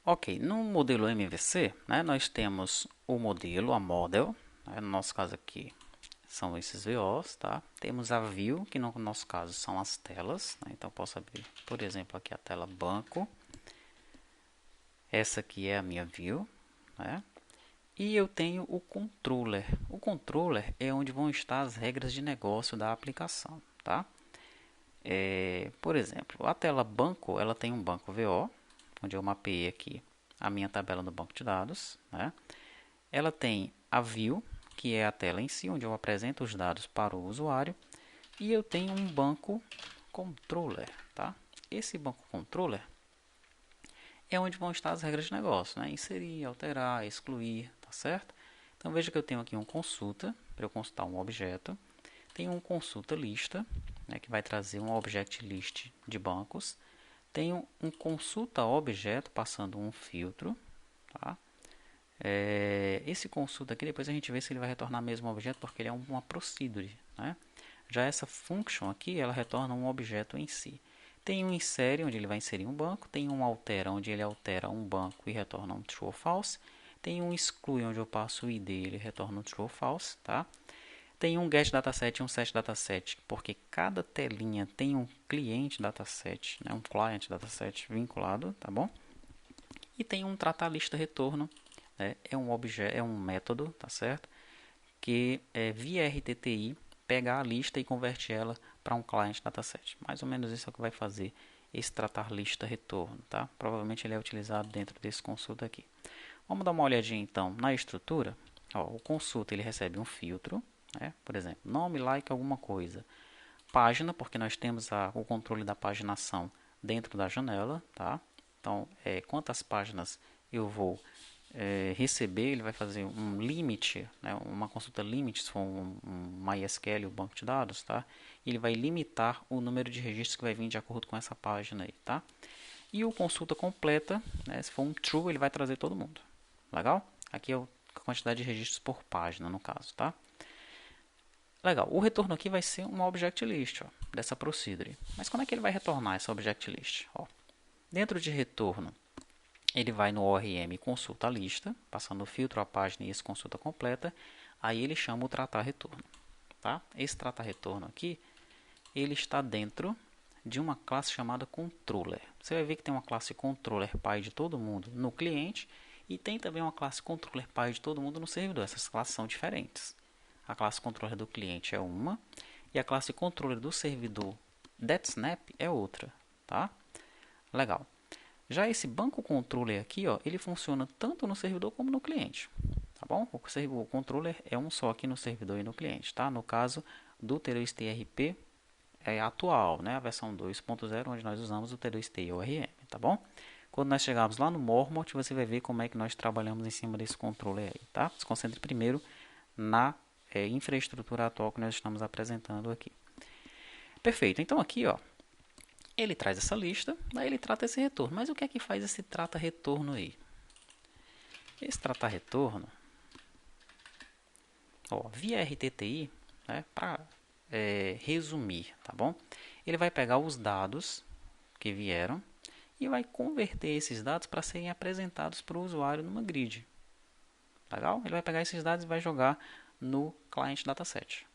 Ok, no modelo MVC, né, nós temos o modelo, a model, né, no nosso caso aqui são esses VOs, tá? Temos a view, que no nosso caso são as telas, né? Então posso abrir, por exemplo, aqui a tela banco. Essa aqui é a minha view, né? E eu tenho o controller. O controller é onde vão estar as regras de negócio da aplicação, tá? Por exemplo, a tela banco, ela tem um banco VO, onde eu mapeei aqui a minha tabela no banco de dados, né? Ela tem a view, que é a tela em si, onde eu apresento os dados para o usuário, e eu tenho um banco controller, tá? Esse banco controller é onde vão estar as regras de negócio, né? Inserir, alterar, excluir, tá certo? Então veja que eu tenho aqui um consulta, para eu consultar um objeto. Tem um consulta lista, né, que vai trazer um object list de bancos. Tenho um consulta objeto passando um filtro, tá? Esse consulta aqui, depois a gente vê se ele vai retornar mesmo um objeto, porque ele é uma procedure, né? Já essa function aqui, ela retorna um objeto em si. Tem um insere, onde ele vai inserir um banco. Tem um altera, onde ele altera um banco e retorna um true ou false. Tem um exclui, onde eu passo o id e ele retorna um true ou false, tá? Tem um get dataset e um set dataset, porque cada telinha tem um cliente dataset, né? Um client dataset vinculado, tá bom? E tem um tratar lista retorno, né? É um método, tá certo? Que via RTTI pega a lista e converte ela para um client dataset. Mais ou menos isso é o que vai fazer esse tratar lista retorno, tá? Provavelmente ele é utilizado dentro desse consulta aqui. Vamos dar uma olhadinha então na estrutura. Ó, o consulta ele recebe um filtro, né? Por exemplo, nome, like, alguma coisa. Página, porque nós temos o controle da paginação dentro da janela, tá? Então, quantas páginas eu vou receber, ele vai fazer um limite, né, uma consulta limite, se for um MySQL, o banco de dados, tá? Ele vai limitar o número de registros que vai vir de acordo com essa página aí, tá? E o consulta completa, né, se for um true, ele vai trazer todo mundo. Legal? Aqui é a quantidade de registros por página, no caso, tá? Legal. O retorno aqui vai ser uma object list, ó, dessa procedure. Mas como é que ele vai retornar essa object list? Ó, dentro de retorno, ele vai no ORM e consulta a lista, passando o filtro, a página e esse consulta completa. Aí ele chama o tratar retorno. Tá? Esse tratar retorno aqui, ele está dentro de uma classe chamada controller. Você vai ver que tem uma classe controller pai de todo mundo no cliente e tem também uma classe controller pai de todo mundo no servidor. Essas classes são diferentes. A classe controller do cliente é uma e a classe controller do servidor DetSnap é outra, tá? Legal. Já esse banco controller aqui, ó, ele funciona tanto no servidor como no cliente, tá bom? O controller é um só aqui no servidor e no cliente, tá? No caso do T2TRP atual, né? A versão 2.0, onde nós usamos o T2T ORM, tá bom? Quando nós chegarmos lá no Mormont, você vai ver como é que nós trabalhamos em cima desse controller aí, tá? Se concentre primeiro na infraestrutura atual que nós estamos apresentando aqui. Perfeito. Então aqui, ó, ele traz essa lista, daí ele trata esse retorno. Mas o que é que faz esse trata retorno aí? Esse trata retorno, ó, via RTTI, né, para resumir, tá bom? Ele vai pegar os dados que vieram e vai converter esses dados para serem apresentados para o usuário numa grid. Legal? Ele vai pegar esses dados e vai jogar no client dataset.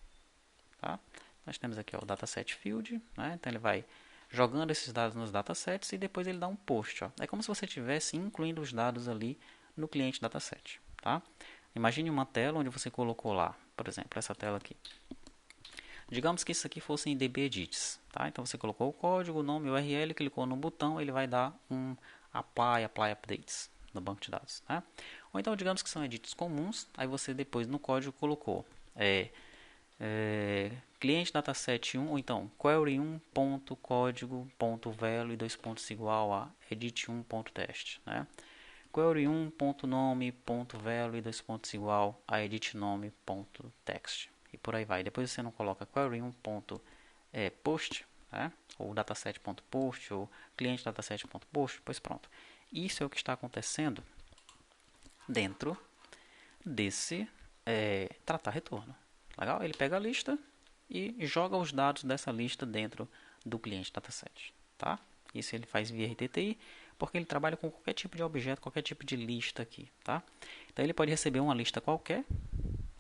Tá? Nós temos aqui ó, o dataset field, né? Então ele vai jogando esses dados nos datasets e depois ele dá um post. Ó. É como se você estivesse incluindo os dados ali no cliente dataset. Tá? Imagine uma tela onde você colocou lá, por exemplo, essa tela aqui. Digamos que isso aqui fosse em dbEdits. Tá? Então você colocou o código, o nome, o URL, clicou no botão, ele vai dar um apply updates no banco de dados. Tá? Ou então digamos que são edits comuns, aí você depois no código colocou cliente dataset 1, ou então query 1.código.value e dois pontos igual a edit1.test, né? Query 1.nome.value e dois pontos igual a editNome.text e por aí vai. Depois você não coloca query 1.post, né? Ou dataset.post ou cliente dataset.post, pois pronto. Isso é o que está acontecendo dentro desse tratar retorno. Legal? Ele pega a lista e joga os dados dessa lista dentro do cliente dataset. Tá? Isso ele faz via RTTI porque ele trabalha com qualquer tipo de objeto, qualquer tipo de lista aqui, tá? Então ele pode receber uma lista qualquer,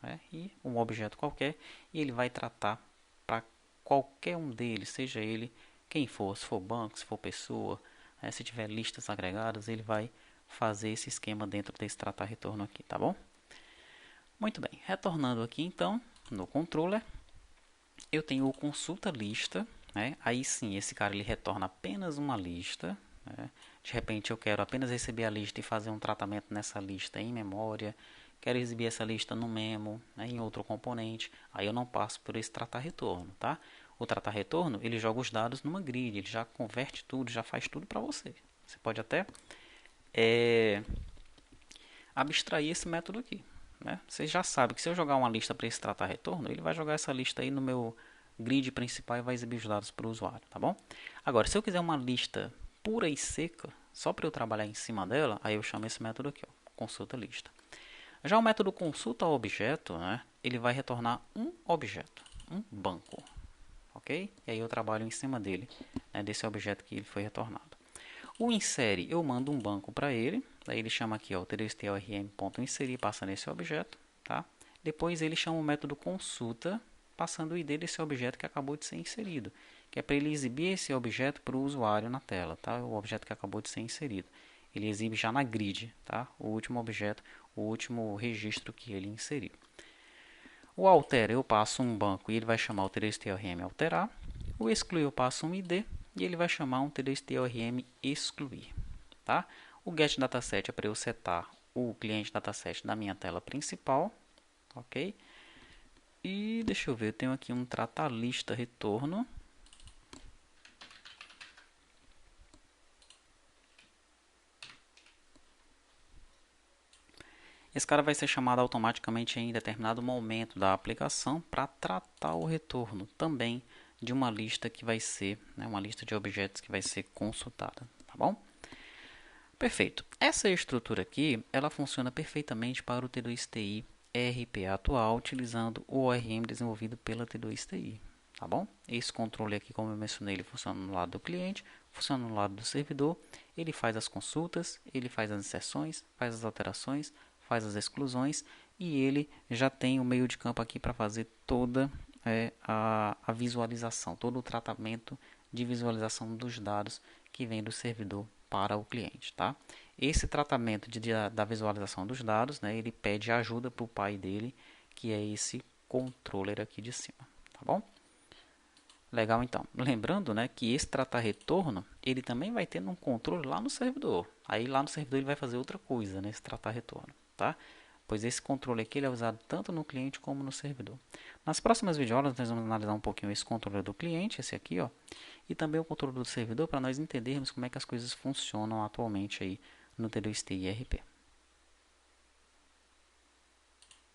né, e um objeto qualquer, e ele vai tratar para qualquer um deles, seja ele quem for, se for banco, se for pessoa, né, se tiver listas agregadas, ele vai fazer esse esquema dentro desse tratar retorno aqui, tá bom? Muito bem, retornando aqui então no controller, eu tenho o consulta lista, né? Aí sim, esse cara ele retorna apenas uma lista, né? De repente eu quero apenas receber a lista e fazer um tratamento nessa lista em memória, quero exibir essa lista no memo, né, em outro componente, aí eu não passo por esse tratar retorno, tá? O tratar retorno, ele joga os dados numa grid, ele já converte tudo, já faz tudo para você. Você pode até abstrair esse método aqui, né? Você já sabe que se eu jogar uma lista para esse tratar retorno, ele vai jogar essa lista aí no meu grid principal e vai exibir os dados para o usuário, tá bom? Agora, se eu quiser uma lista pura e seca, só para eu trabalhar em cima dela, aí eu chamo esse método aqui, ó, consulta lista. Já o método consulta objeto, né, ele vai retornar um objeto, um banco, ok? E aí eu trabalho em cima dele, né, desse objeto que ele foi retornado. O insere, eu mando um banco para ele, daí ele chama aqui o tdstrm.inserir, passa nesse objeto, tá? Depois ele chama o método consulta, passando o ID desse objeto que acabou de ser inserido, que é para ele exibir esse objeto para o usuário na tela, tá? O objeto que acabou de ser inserido. Ele exibe já na grid, tá? O último objeto, o último registro que ele inseriu. O altera, eu passo um banco e ele vai chamar o tdstrm alterar. O excluir, eu passo um ID e ele vai chamar um tdstrm excluir, tá? O get dataset é para eu setar o cliente dataset da minha tela principal, ok? E deixa eu ver, eu tenho aqui um tratar lista retorno. Esse cara vai ser chamado automaticamente em determinado momento da aplicação para tratar o retorno também de uma lista que vai ser, né, uma lista de objetos que vai ser consultada, tá bom? Perfeito. Essa estrutura aqui, ela funciona perfeitamente para o T2TI RPA atual, utilizando o ORM desenvolvido pela T2TI, tá bom? Esse controle aqui, como eu mencionei, ele funciona no lado do cliente, funciona no lado do servidor, ele faz as consultas, ele faz as inserções, faz as alterações, faz as exclusões e ele já tem o meio de campo aqui para fazer toda a visualização, todo o tratamento de visualização dos dados que vem do servidor para o cliente, tá? Esse tratamento da visualização dos dados, né, ele pede ajuda para o pai dele, que é esse controller aqui de cima, tá bom? Legal, então. Lembrando, né, que esse tratar retorno, ele também vai ter um controle lá no servidor. Aí lá no servidor ele vai fazer outra coisa nesse tratar retorno, tá? Pois esse controle aqui ele é usado tanto no cliente como no servidor. Nas próximas videoaulas nós vamos analisar um pouquinho esse controle do cliente, esse aqui, ó, e também o controle do servidor para nós entendermos como é que as coisas funcionam atualmente aí no T2TI RP.